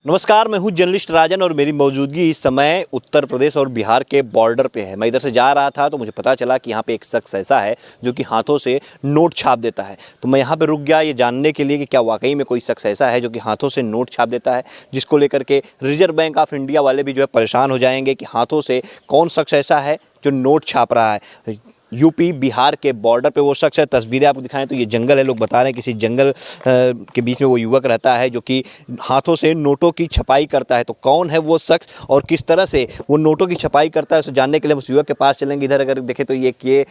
नमस्कार, मैं हूं जर्नलिस्ट राजन और मेरी मौजूदगी इस समय उत्तर प्रदेश और बिहार के बॉर्डर पे है। मैं इधर से जा रहा था तो मुझे पता चला कि यहाँ पे एक शख्स ऐसा है जो कि हाथों से नोट छाप देता है। तो मैं यहाँ पे रुक गया ये जानने के लिए कि क्या वाकई में कोई शख्स ऐसा है जो कि हाथों से नोट छाप देता है, जिसको लेकर के रिजर्व बैंक ऑफ इंडिया वाले भी जो है परेशान हो जाएंगे कि हाथों से कौन शख्स ऐसा है जो नोट छाप रहा है। यूपी बिहार के बॉर्डर पे वो शख्स है। तस्वीरें आपको दिखाएं तो ये जंगल है, लोग बता रहे हैं किसी जंगल के बीच में वो युवक रहता है जो कि हाथों से नोटों की छपाई करता है। तो कौन है वो शख्स और किस तरह से वो नोटों की छपाई करता है, उसे जानने के लिए उस युवक के पास चलेंगे। इधर अगर देखें तो ये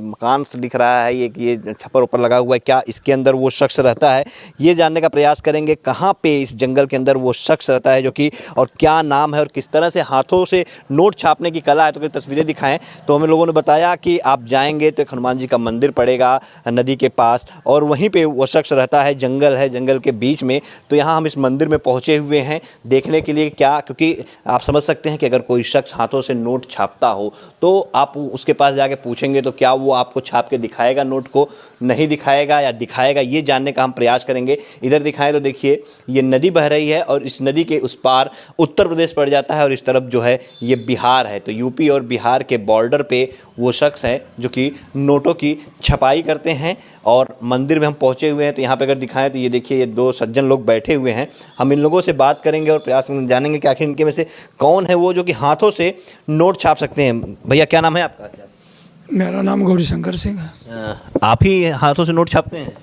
मकान दिख रहा है, ये छप्पर ऊपर लगा हुआ है, क्या इसके अंदर वो शख्स रहता है, ये जानने का प्रयास करेंगे। कहाँ पे इस जंगल के अंदर वो शख्स रहता है जो कि, और क्या नाम है और किस तरह से हाथों से नोट छापने की कला है। तो कुछ तस्वीरें दिखाएं तो हमें लोगों ने बताया कि आप जाएंगे तो एक हनुमान जी का मंदिर पड़ेगा नदी के पास, और वहीं पे वो शख्स रहता है। जंगल है, जंगल के बीच में। तो यहाँ हम इस मंदिर में पहुँचे हुए हैं देखने के लिए क्या, क्योंकि आप समझ सकते हैं कि अगर कोई शख्स हाथों से नोट छापता हो तो आप उसके पास जाके पूछेंगे तो क्या वो आपको छाप के दिखाएगा, नोट को नहीं दिखाएगा या दिखाएगा, ये जानने का हम प्रयास करेंगे। इधर दिखाएं तो देखिए ये नदी बह रही है और इस नदी के उस पार उत्तर प्रदेश पड़ जाता है और इस तरफ जो है ये बिहार है। तो यूपी और बिहार के बॉर्डर पे वो शख्स है जो कि नोटों की छपाई करते हैं। और मंदिर में हम पहुंचे हुए हैं तो यहाँ पे अगर दिखाएं तो ये देखिए ये दो सज्जन लोग बैठे हुए हैं। हम इन लोगों से बात करेंगे और प्रयास जानेंगे कि आखिर इनके में से कौन है वो जो कि हाथों से नोट छाप सकते हैं। भैया क्या नाम है आपका? क्या मेरा नाम गौरी शंकर सिंह है। आप ही हाथों से नोट छापते हैं?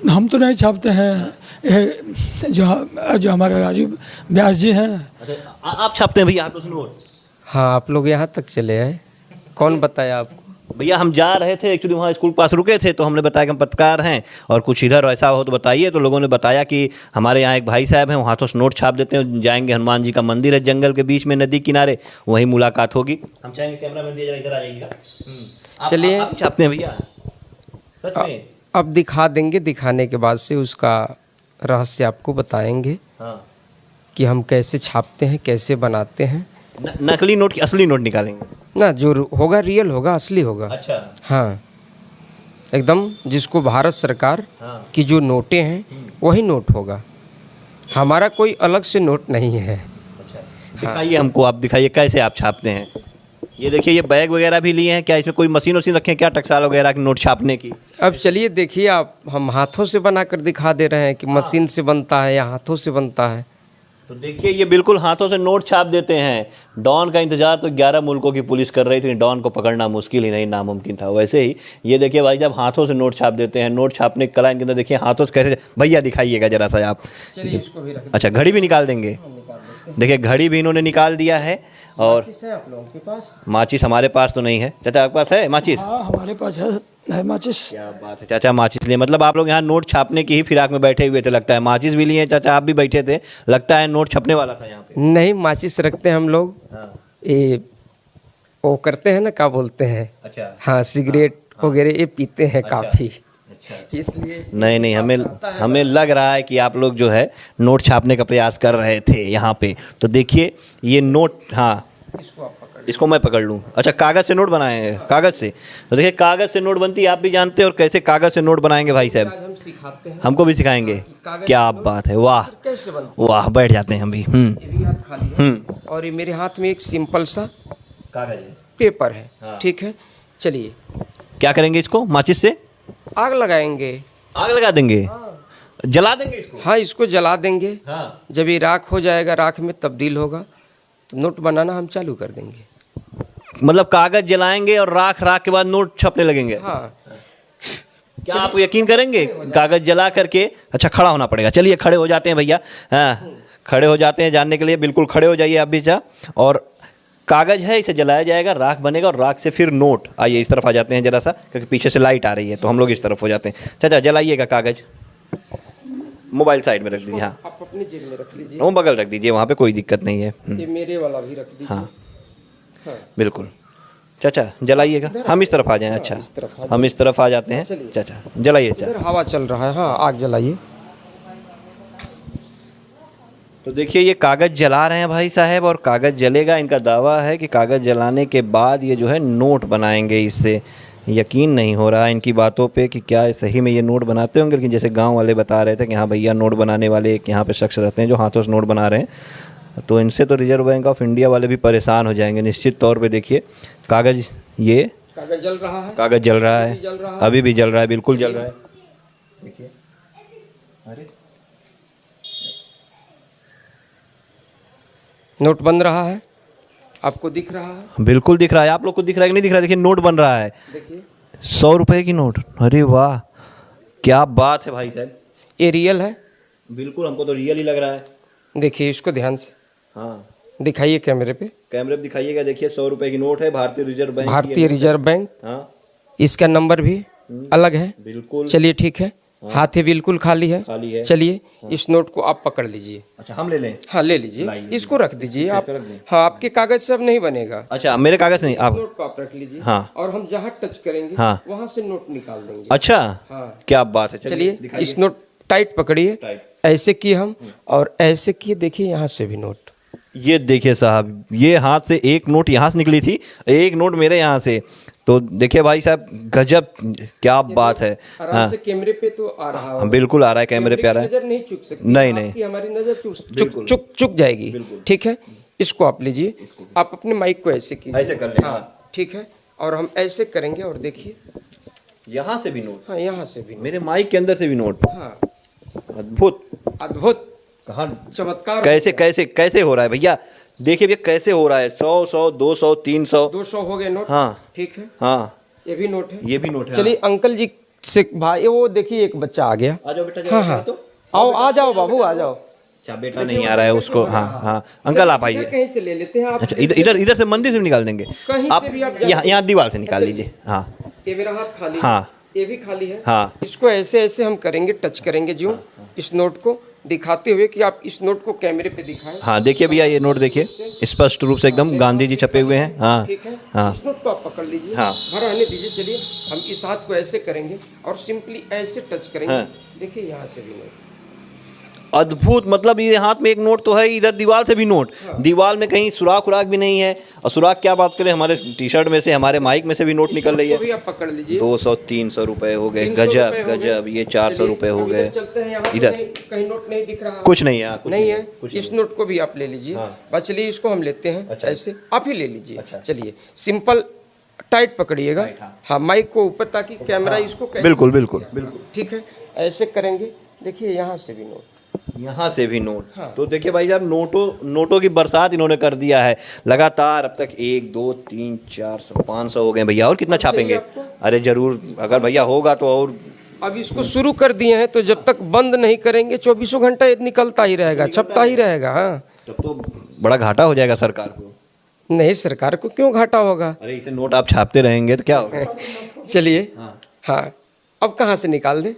हम तो नहीं छापते हैं, ये जो हमारे राजीव व्यास जी हैं। आप छापते हैं भैया हाथों से नोट? हाँ, आप लोग यहाँ तक चले आए, कौन बताया आपको? भैया हम जा रहे थे एक्चुअली, वहाँ स्कूल के पास रुके थे तो हमने बताया कि हम पत्रकार हैं और कुछ इधर ऐसा हो तो बताइए। तो लोगों ने बताया कि हमारे यहाँ एक भाई साहब हैं, वो हाथों से नोट छाप देते हैं। जाएंगे, हनुमान जी का मंदिर है जंगल के बीच में नदी किनारे, वहीं मुलाकात होगी। हम चाहेंगे कैमरा मैन दिया इधर आ जाइएगा। चलिए, आप छापते हैं भैया सच में? अब दिखा देंगे, दिखाने के बाद से उसका रहस्य आपको बताएंगे। हाँ, कि हम कैसे छापते हैं, कैसे बनाते हैं। नकली नोट की असली नोट निकालेंगे ना, जो होगा रियल होगा, असली होगा। अच्छा। हाँ, एकदम जिसको भारत सरकार हाँ। की जो नोटें हैं वही नोट होगा, हमारा कोई अलग से नोट नहीं है। अच्छा, दिखाइए हमको, आप दिखाइए कैसे आप छापते हैं। ये देखिए ये बैग वगैरह भी लिए हैं, क्या इसमें कोई मशीन वशीन रखे हैं क्या, टकसाल वगैरह की नोट छापने की? अब चलिए देखिए, आप हम हाथों से बना कर दिखा दे रहे हैं कि मशीन से बनता है या हाथों से बनता है। तो देखिए ये बिल्कुल हाथों से नोट छाप देते हैं। डॉन का इंतजार तो 11 मुल्कों की पुलिस कर रही थी, डॉन को पकड़ना मुश्किल ही नहीं नामुमकिन था। वैसे ही ये देखिए भाई साहब हाथों से नोट छाप देते हैं। नोट छापने की कला इनके अंदर देखिए, हाथों से कैसे। भैया दिखाइएगा जरा सा आप। चलिए इसको भी रख। अच्छा, घड़ी भी निकाल देंगे? देखिए घड़ी भी इन्होंने निकाल दिया है। और आप लोगों के पास माचिस हमारे पास तो नहीं है। चाचा आपके पास है माचिस? हाँ, हमारे पास है माचिस। क्या बात है चाचा, माचिस लिए? मतलब आप लोग यहाँ नोट छापने की ही फिराक में बैठे हुए थे लगता है। माचिस भी लिए चाचा, आप भी बैठे थे, लगता है नोट छपने वाला था यहाँ पे। नहीं, माचिस रखते हैं हम लोग। हाँ। ये वो करते हैं ना, क्या बोलते हैं। अच्छा। हाँ, सिगरेट वगैरह ये पीते हैं काफ़ी, अच्छा। इसलिए। नहीं, हमें लग रहा है कि आप लोग जो है नोट छापने का प्रयास कर रहे थे यहाँ पे। तो देखिए ये नोट, हाँ इसको आप पकड़। इसको मैं पकड़ लूँ? अच्छा, कागज़ से नोट बनाए हैं? कागज़ से? तो देखिए कागज़ से नोट बनती है, आप भी जानते हैं। और कैसे कागज़ से नोट बनाएंगे भाई साहब? हम सिखाते हैं, हमको भी सिखाएंगे? क्या बात है, वाह कैसे बनता वाह, बैठ जाते हैं हम भी। है। ये भी हाथ खाली है और ये मेरे हाथ में एक सिंपल सा कागज़ है, पेपर है। हाँ। ठीक है, चलिए क्या करेंगे इसको? माचिस से आग लगाएंगे। आग लगा देंगे? जला देंगे इसको? हाँ, इसको जला देंगे। हाँ। जब ये राख हो जाएगा, राख में तब्दील होगा तो नोट बनाना हम चालू कर देंगे। मतलब कागज़ जलाएंगे और राख के बाद नोट छपने लगेंगे? हाँ, क्या आप यकीन करेंगे? कागज़ जला करके, अच्छा खड़ा होना पड़ेगा। चलिए खड़े हो जाते हैं भैया। हाँ, खड़े हो जाते हैं जानने के लिए। बिल्कुल खड़े हो जाइए आप भी चाचा। और कागज़ है, इसे जलाया जाएगा, राख बनेगा और राख से फिर नोट। आइए इस तरफ आ जाते हैं जरा सा, क्योंकि पीछे से लाइट आ रही है तो हम लोग इस तरफ हो जाते हैं। चाचा जलाइएगा कागज़, मोबाइल साइड में रख दीजिए। हाँ, आप अपनी जेब में रख लीजिए। वो बगल रख दीजिए, वहाँ पे कोई दिक्कत नहीं है। ये मेरे वाला भी रख दीजिए। हाँ हाँ। बिल्कुल। चाचा जलाइएगा, हम इस तरफ आ जाएं। अच्छा, इस तरफ आ हम इस तरफ आ जाते हैं। चलिए। चाचा जलाइए चाचा। इधर हवा चल रहा है। हाँ, आग जलाइए। तो देखिए ये कागज़ जला रहे हैं भाई साहब, और कागज़ जलेगा। इनका दावा है कि कागज़ जलाने के बाद ये जो है नोट बनाएंगे इससे। यकीन नहीं हो रहा है इनकी बातों पे कि क्या सही में ये नोट बनाते होंगे, लेकिन जैसे गांव वाले बता रहे थे कि हाँ भैया नोट बनाने वाले एक यहाँ पे शख्स रहते हैं जो हाथों से नोट बना रहे हैं, तो इनसे तो रिजर्व बैंक ऑफ इंडिया वाले भी परेशान हो जाएंगे निश्चित तौर पे। देखिए कागज़, ये कागज जल रहा है, कागज़ जल रहा है, जल रहा है। अभी भी जल रहा है, बिल्कुल जल रहा है। देखिए, अरे नोट बन रहा है, आपको दिख रहा है, बिल्कुल दिख रहा है। आप लोग को दिख रहा है कि नहीं दिख रहा है? देखिए नोट बन रहा है, देखिए 100 रुपए की नोट। अरे वाह, क्या बात है भाई साहब। ये रियल है। बिल्कुल, हमको तो रियल ही लग रहा है। देखिए इसको ध्यान से हाँ, दिखाइए कैमरे पे। कैमरे पे दिखाइएगा। देखिए 100 रुपए की नोट है, भारतीय रिजर्व बैंक की भारतीय है। रिजर्व बैंक, हाँ इसका नंबर भी अलग है। बिल्कुल। चलिए ठीक है, हाथ ही बिल्कुल खाली है। खाली है। चलिए इस नोट को आप पकड़ लीजिए। अच्छा, हम ले लें? हाँ ले लीजिए, लाइए। इसको रख दीजिए आप। रख दें? हाँ, आपके कागज सब नहीं बनेगा। अच्छा, मेरे कागज नहीं, आप? नोट को आप रख लीजिए। हाँ। और हम जहाँ टच करेंगे हाँ। वहाँ से नोट निकाल देंगे। अच्छा, हाँ। क्या बात है। चलिए दिखाइए। इस नोट टाइट पकड़िए। टाइट। ऐसे किए हम और ऐसे किए, देखिए यहाँ से भी नोट। ये देखिए साहब, ये हाथ से एक नोट यहाँ से निकली थी, एक नोट मेरे यहाँ से। तो देखिए भाई साहब, गजब, क्या बात है। आराम से कैमरे पे तो आ रहा हाँ, बिल्कुल आ रहा है, कैमरे पे आ रहा है। नजर नहीं चुक सकती। नहीं, नहीं। आपकी हमारी नजर चुक जाएगी। ठीक है, इसको आप लीजिए। आप अपने माइक को ऐसे कीजिए। ऐसे कर लें। हाँ ठीक है, और हम ऐसे करेंगे और देखिए यहाँ से भी नोट, हाँ यहाँ से भी। मेरे माइक के अंदर से भी नोट। हाँ, अद्भुत। अद्भुत, कहाँ, चमत्कार। कैसे कैसे कैसे हो रहा है भैया? देखिए भैया कैसे हो रहा है। 100 200 300 200 हो गए नोट। हाँ ठीक है, हाँ, ये भी नोट है। ये भी नोट है। चलिए अंकल जी से भाई, वो देखिए एक बच्चा आ गया। आ जाओ बेटा, हाँ हाँ, आओ आ जाओ बाबू, आ जाओ। अच्छा, बेटा नहीं आ रहा है उसको। हाँ हाँ, अंकल आप आइए। कहीं से ले लेते हैं आप। अच्छा, इधर इधर इधर से मंदिर से निकाल देंगे कहीं आप? से भी आप यहाँ यहाँ दीवार से निकाल लीजिए। हाँ ये मेरा हाथ खाली है। हाँ, ये भी खाली है। हाँ। इसको ऐसे ऐसे हम करेंगे, टच करेंगे जो इस नोट को, दिखाते हुए कि आप इस नोट को कैमरे पे दिखाएं। हाँ देखिए भैया, ये नोट देखिए, स्पष्ट रूप से एकदम गांधी जी छपे हुए हैं। हाँ ठीक है, हाँ इस नोट को आप पकड़ लीजिए। हाँ। भर रहने दीजिए। चलिए हम इस हाथ को ऐसे करेंगे और सिंपली ऐसे टच करेंगे। हाँ। देखिए यहाँ से भी नोट। अद्भुत। मतलब ये हाथ में एक नोट तो है, इधर दीवार से भी नोट। दीवार में कहीं सुराख उराख भी नहीं है। और सुराख क्या बात करें, हमारे टी शर्ट में से, हमारे माइक में से भी नोट निकल रही इसको भी है। आप पकड़ लीजिए। 200 300 रुपए हो गए। 300 गजब रुपए हो गए। गजब, ये 400 रुपए हो अब गए। इधर चलते हैं। यहाँ तो इधर कहीं नोट नहीं दिख रहा। कुछ नहीं है, कुछ नहीं है। कुछ इस नोट को भी आप ले लीजिए। हाँ। बस चलिए इसको हम लेते हैं। अच्छा। ऐसे आप ही ले लीजिए। अच्छा। चलिए सिंपल टाइट पकड़िएगा। टाइट, हाँ। हाँ, माइक को ऊपर ताकि कैमरा इसको बिल्कुल बिल्कुल बिल्कुल। ठीक है, ऐसे करेंगे। देखिए यहाँ से भी नोट, यहाँ से भी नोट। हाँ। तो देखिए भाई साहब, नोटों की बरसात इन्होंने कर दिया है लगातार। अब तक 1 2 3 400 500 हो गए भैया। और कितना छापेंगे? आपको? अरे जरूर, अगर भैया होगा तो। और अब इसको शुरू कर दिए हैं तो जब तक बंद नहीं करेंगे 24 घंटा ये निकलता ही रहेगा, छपता ही रहेगा। हाँ, तब तो बड़ा घाटा हो जाएगा सरकार को। नहीं सरकार को क्यों घाटा होगा। अरे इसे नोट आप छापते रहेंगे तो क्या होगा? चलिए हाँ। हाँ, अब कहाँ से निकाल दें?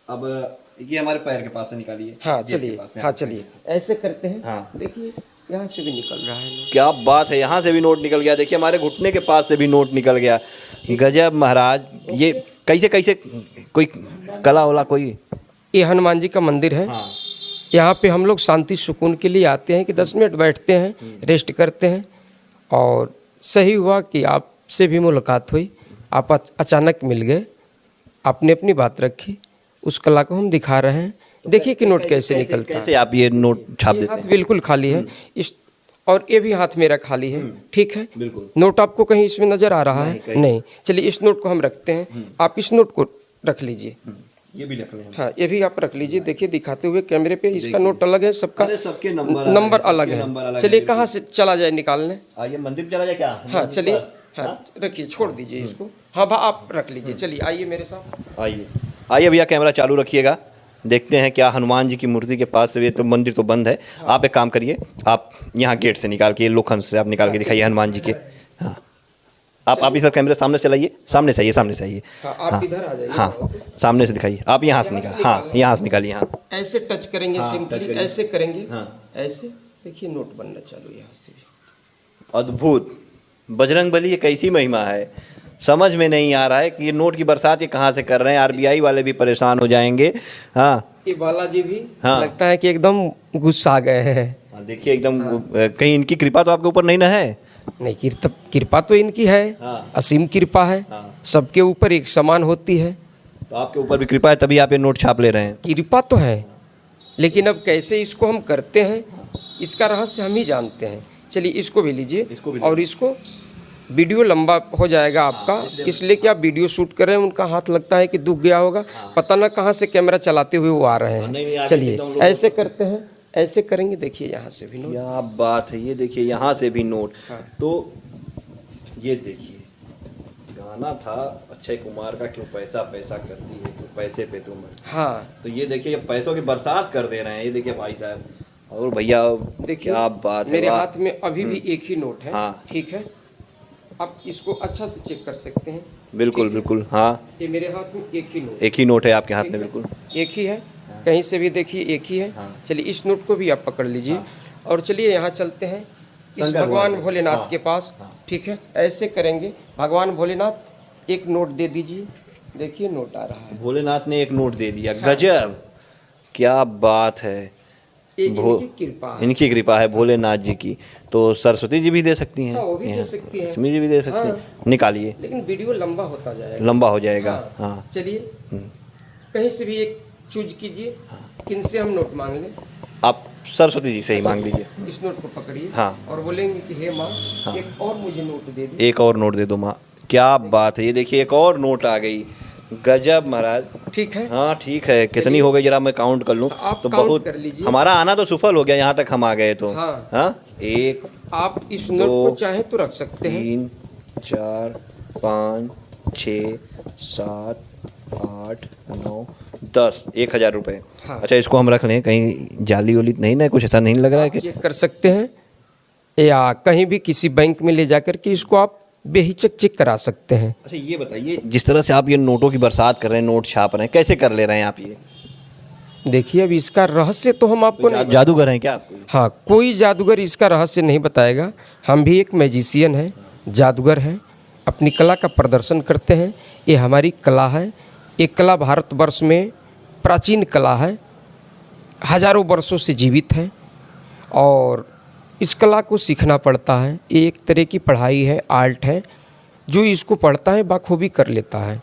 अब ये हमारे पैर के पास से निकालिए। हाँ जेब के चलिए, पास से। हाँ चलिए ऐसे करते हैं। हाँ। देखिए यहाँ से भी निकल रहा है नोट। क्या बात है, यहाँ से भी नोट निकल गया। देखिए हमारे घुटने के पास से भी नोट निकल गया। गजब महाराज। ये कैसे कैसे, कोई कला वाला कोई? ये हनुमान जी का मंदिर है। हाँ। यहाँ पे हम लोग शांति सुकून के लिए आते हैं कि 10 मिनट बैठते हैं, रेस्ट करते हैं। और सही हुआ कि आपसे भी मुलाकात हुई, आप अचानक मिल गए, आपने अपनी बात रखी, उस कला को हम दिखा रहे हैं। देखिए कि नोट कैसे निकलता है। कैसे आप ये नोट छाप ये देते हाथ हैं? बिल्कुल खाली है इस, और ये भी हाथ मेरा खाली है। ठीक है, बिल्कुल। नोट आपको कहीं इसमें नजर आ रहा है? नहीं। चलिए इस नोट को हम रखते हैं, आप इस नोट को रख लीजिए। ये भी रख लें। हाँ ये भी आप रख लीजिए। देखिए दिखाते हुए कैमरे पे, इसका नोट अलग है, सबका अरे सबके नंबर नंबर अलग है। चलिए कहाँ से चला जाए निकालने? आइए मंदिर चला जाए क्या? हाँ चलिए, हाँ रखिए, छोड़ दीजिए इसको। हाँ भा आप रख लीजिए। चलिए आइए मेरे साथ। आइए आइए भैया, कैमरा चालू रखिएगा। देखते हैं क्या हनुमान जी की मूर्ति के पास से। ये तो मंदिर तो बंद है। आप एक काम करिए, आप यहाँ गेट से निकाल के, लोखंड से आप निकाल के दिखाइए हनुमान जी के। हाँ आप इस कैमरे सामने से चलाइए, सामने से आइए, सामने से आइए। हाँ आप इधर आ जाइए। हाँ सामने से दिखाइए। आप यहाँ से निकाल, हाँ यहाँ से निकालिए। हाँ ऐसे टच करेंगे, हाँ, सिंपली टच करिए। ऐसे करेंगे। हाँ। ऐसे देखिए नोट बनना चालू यहाँ से भी। अद्भुत। बजरंगबली, ये कैसी महिमा है, समझ में नहीं आ रहा है कि ये नोट की बरसात ये कहाँ से कर रहे हैं। आरबीआई वाले भी परेशान हो जाएंगे। हाँ ये बालाजी भी हाँ। लगता है कि एकदम गुस्सा आ गए हैं। देखिए एकदम कहीं इनकी कृपा तो आपके ऊपर नहीं ना है? नहीं, कृपा तो इनकी है, हाँ। असीम कृपा है, हाँ। सबके ऊपर एक समान होती है। तो आपके ऊपर भी कृपा है तभी आप ये नोट छाप ले रहे हैं। कृपा तो है, लेकिन अब कैसे इसको हम करते हैं इसका रहस्य हम ही जानते हैं। चलिए इसको भी लीजिए, इसको भी और इसको वीडियो लंबा हो जाएगा आपका, इसलिए कि आप वीडियो शूट कर रहे हैं, उनका हाथ लगता है कि दुख गया होगा, पता ना कहाँ से कैमरा चलाते हुए वो आ रहे नहीं, हैं। आगे चलिए सीधा हम लोग ऐसे करते हैं, ऐसे करेंगे। देखिए यहाँ से भी नोट, क्या बात है, ये देखिए यहाँ से भी नोट। हाँ। तो ये देखिए गाना था अक्षय कुमार का, क्यों पैसा पैसा करती है तू, पैसे पे तुम। हाँ तो ये देखिए ये पैसों की बरसात कर दे रहे हैं, ये देखिए भाई साहब। और भैया देखिए क्या बात है, मेरे वाह। हाथ में अभी भी एक ही नोट है। हाँ। ठीक है, आप इसको अच्छा से चेक कर सकते हैं। बिल्कुल ठीक है? बिल्कुल, हाँ ये मेरे हाथ में एक ही नोट, एक ही नोट है आपके हाथ ठीक में, है? बिल्कुल एक ही है, कहीं से भी देखिए एक ही है। हाँ। चलिए इस नोट को भी आप पकड़ लीजिए, और चलिए यहाँ चलते हैं इस शंकर भगवान भगवान। भोलेनाथ हाँ। के पास। ठीक है, ऐसे करेंगे। भगवान भोलेनाथ एक नोट दे दीजिए, देखिए नोट आ रहा है। भोलेनाथ ने एक नोट दे दिया, गजब, क्या बात है। ये भो- इनकी कृपा है। इनकी कृपा है भोलेनाथ जी की। तो सरस्वती जी भी दे सकती हैं, हाँ, वो भी दे यहाँ। सकती हैं। लक्ष्मी जी भी दे सकती हैं, निकालिए, लेकिन वीडियो लंबा होता जाएगा। लंबा हो जाएगा। हाँ। हाँ चलिए हम्म। कहीं से भी एक चूज कीजिए, किन से हम नोट मांग लें। आप सरस्वती जी से ही मांग लीजिए। इस नोट को पकड़िए, हाँ। और बोलेंगे कि हे माँ, एक और मुझे नोट दे दी। एक और नोट दे दो माँ, क्या बात है। ये देखिए एक और नोट आ गई, गजब महाराज। ठीक है, हाँ ठीक है, कितनी हो गई जरा मैं काउंट कर लूँ। आप तो काउंट बहुत कर लीजिए। हमारा आना तो सफल हो गया, यहाँ तक हम आ गए तो। हाँ। हाँ, एक, आप इस नोट दो, को चाहे तो रख सकते हैं। 3 4 5 6 7 8 9 10, 1000 रुपये। हाँ। अच्छा इसको हम रख लें, कहीं जाली वाली नहीं ना, कुछ ऐसा नहीं लग रहा है कि। चेक कर सकते हैं, या कहीं भी किसी बैंक में ले जाकर के इसको आप बेहिचक चेक करा सकते हैं। अच्छा ये बताइए, जिस तरह से आप ये नोटों की बरसात कर रहे हैं, नोट छाप रहे हैं, कैसे कर ले रहे हैं आप ये? देखिए अब इसका रहस्य तो हम आपको नहीं, जादूगर हैं क्या आप? हाँ, कोई जादूगर इसका रहस्य नहीं बताएगा। हम भी एक मैजिशियन हैं, जादूगर हैं, अपनी कला का प्रदर्शन करते हैं। ये हमारी कला है। ये कला भारतवर्ष में प्राचीन कला है, हजारों वर्षों से जीवित है, और इस कला को सीखना पड़ता है। ये एक तरह की पढ़ाई है, आर्ट है। जो इसको पढ़ता है बाखूबी कर लेता है।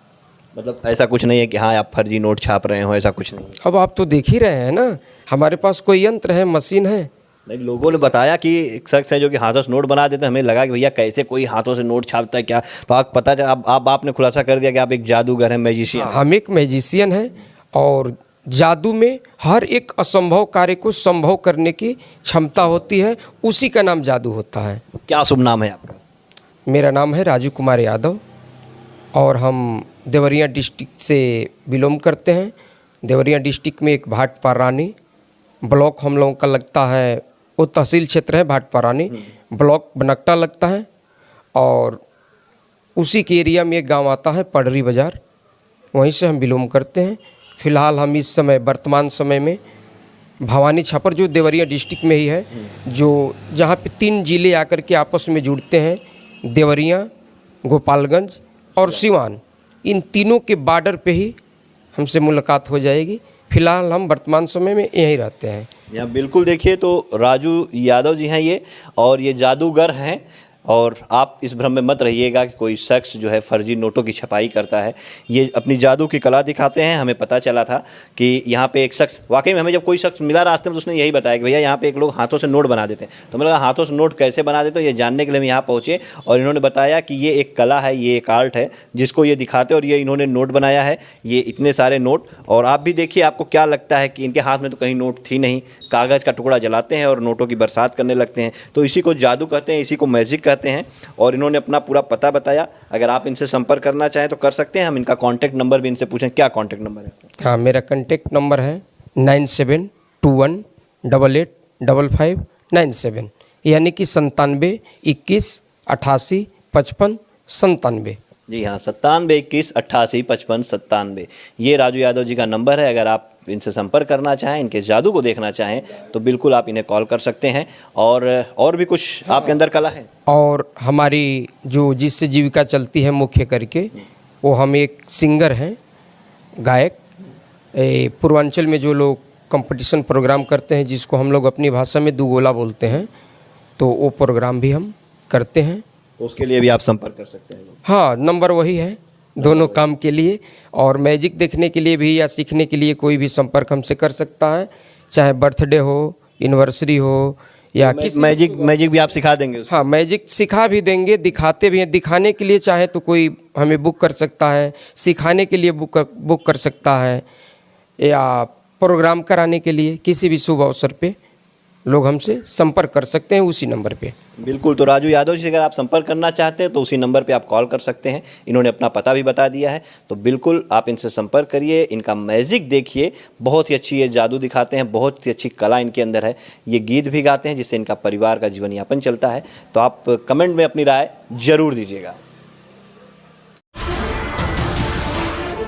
मतलब ऐसा कुछ नहीं है कि हाँ आप फर्जी नोट छाप रहे हो, ऐसा कुछ नहीं है। अब आप तो देख ही रहे हैं ना, हमारे पास कोई यंत्र है, मशीन है। नहीं, लोगों ने बताया कि एक शख्स है जो कि हाथों से नोट बना देते हैं। हमें लगा कि भैया कैसे कोई हाथों से नोट छापता है क्या, तो आप पता चला, अब आपने खुलासा कर दिया कि आप एक जादूगर हैं, मैजिशियन हैं। हम एक मैजिशियन हैं, और जादू में हर एक असंभव कार्य को संभव करने की क्षमता होती है, उसी का नाम जादू होता है। क्या शुभ नाम है आपका? मेरा नाम है राजू कुमार यादव, और हम देवरिया डिस्ट्रिक्ट से बिलोंग करते हैं। देवरिया डिस्ट्रिक्ट में एक भाटपारानी ब्लॉक हम लोगों का लगता है, वो तहसील क्षेत्र है भाटपारानी, ब्लॉक बनकटा लगता है, और उसी के एरिया में एक गांव आता है पडरी बाज़ार, वहीं से हम बिलोंग करते हैं। फ़िलहाल हम इस समय वर्तमान समय में भवानी छापर, जो देवरिया डिस्ट्रिक्ट में ही है, जो जहाँ पे 3 जिले आकर के आपस में जुड़ते हैं, देवरिया, गोपालगंज और सिवान, इन तीनों के बॉर्डर पे ही हमसे मुलाकात हो जाएगी। फ़िलहाल हम वर्तमान समय में यहीं रहते हैं। यहाँ बिल्कुल देखिए तो राजू यादव जी हैं ये, और ये जादूगर हैं। और आप इस भ्रम में मत रहिएगा कि कोई शख्स जो है फर्जी नोटों की छपाई करता है। ये अपनी जादू की कला दिखाते हैं। हमें पता चला था कि यहाँ पे एक शख्स, वाकई में हमें जब कोई शख्स मिला रास्ते में तो उसने यही बताया कि भैया यहाँ पे एक लोग हाथों से नोट बना देते हैं। तो मैंने कहा हाथों से नोट कैसे बना देते हो, ये जानने के लिए हम यहाँ पहुँचे, और इन्होंने बताया कि ये एक कला है, ये एक आर्ट है जिसको ये दिखाते हैं, और ये इन्होंने नोट बनाया है, ये इतने सारे नोट। और आप भी देखिए, आपको क्या लगता है कि इनके हाथ में तो कहीं नोट थी नहीं, कागज़ का टुकड़ा जलाते हैं और नोटों की बरसात करने लगते हैं। तो इसी को जादू कहते हैं, इसी को मैजिक कहते हैं। और इन्होंने अपना पूरा पता बताया। अगर आप इनसे संपर्क करना चाहें तो कर सकते हैं। हम इनका कॉन्टैक्ट नंबर भी इनसे पूछें, क्या कॉन्टैक्ट नंबर है? हाँ, मेरा कॉन्टेक्ट नंबर है 9721885597, यानी कि 97 21 88 55 97। जी हाँ, 97 21 88 55 97, ये राजू यादव जी का नंबर है। अगर आप इनसे संपर्क करना चाहें, इनके जादू को देखना चाहें, तो बिल्कुल आप इन्हें कॉल कर सकते हैं। और भी कुछ आपके अंदर कला है? और हमारी जो जिससे जीविका चलती है मुख्य करके, वो हम एक सिंगर हैं, गायक। पूर्वांचल में जो लोग कंपटीशन प्रोग्राम करते हैं, जिसको हम लोग अपनी भाषा में दुगोला बोलते हैं, तो वो प्रोग्राम भी हम करते हैं। तो उसके लिए भी आप संपर्क कर सकते हैं। हाँ, नंबर वही है दोनों काम के लिए। और मैजिक देखने के लिए भी या सीखने के लिए कोई भी संपर्क हमसे कर सकता है, चाहे बर्थडे हो, एनिवर्सरी हो या किसी मैजिक भी आप सिखा देंगे उसको? हाँ, मैजिक सिखा भी देंगे, दिखाते भी हैं। दिखाने के लिए चाहे तो कोई हमें बुक कर सकता है, सिखाने के लिए बुक कर सकता है, या प्रोग्राम कराने के लिए किसी भी शुभ अवसर पे लोग हमसे संपर्क कर सकते हैं उसी नंबर पे। बिल्कुल। तो राजू यादव जी से अगर आप संपर्क करना चाहते हैं तो उसी नंबर पे आप कॉल कर सकते हैं। इन्होंने अपना पता भी बता दिया है, तो बिल्कुल आप इनसे संपर्क करिए, इनका मैजिक देखिए। बहुत ही अच्छी ये जादू दिखाते हैं, बहुत ही अच्छी कला इनके अंदर है। ये गीत भी गाते हैं जिससे इनका परिवार का जीवन यापन चलता है। तो आप कमेंट में अपनी राय जरूर दीजिएगा।